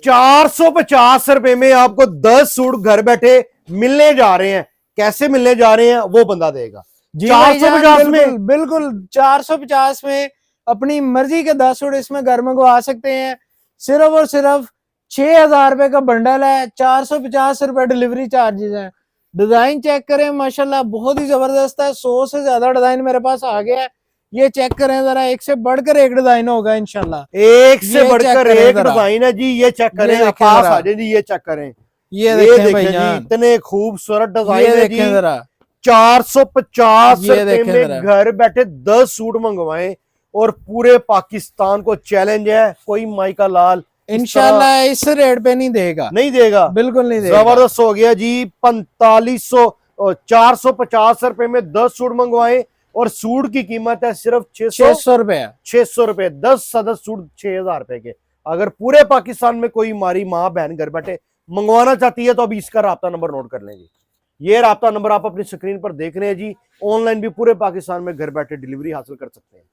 450 में आपको 10 सूट घर बैठे मिलने जा रहे हैं। कैसे मिलने जा रहे हैं वो बंदा देगा। जी 450 में बिल्कुल 450 में अपनी मर्जी के 10 सूट इसमें घर मंगवा सकते हैं। सिर्फ और सिर्फ 6000 रुपए का बंडल है, 450 रुपए डिलीवरी चार्जेस है। डिजाइन चेक करें माशाल्लाह बहुत ही जबरदस्त है। 100 से ज्यादा डिजाइन मेरे पास आ गया है। ये चेक करें जरा, एक से बढ़कर एक डिजाइन होगा इंशाल्लाह। एक से बढ़कर एक डिजाइन है जी। ये चेक करें, पास आ जाए जी। ये चेक करें, ये देखें जी, इतने खूबसूरत डिजाइन है जी। जरा 450 रुपए में घर बैठे 10 सूट मंगवाएं और पूरे पाकिस्तान को चैलेंज है, कोई माइका लाल इंशाल्लाह इस रेट पे नहीं देगा, बिल्कुल नहीं देगा। जबरदस्त हो गया जी। 450 रुपए में 10 सूट मंगवाएं और सूट की कीमत है सिर्फ 600 रुपए। 600 रुपए 10 सूट 6000 रुपए के। अगर पूरे पाकिस्तान में कोई हमारी माँ बहन घर बैठे मंगवाना चाहती है तो अभी इसका राब्ता नंबर नोट कर लेंगे। ये राब्ता नंबर आप अपनी स्क्रीन पर देख रहे हैं जी। ऑनलाइन भी पूरे पाकिस्तान में घर बैठे डिलीवरी हासिल कर सकते हैं।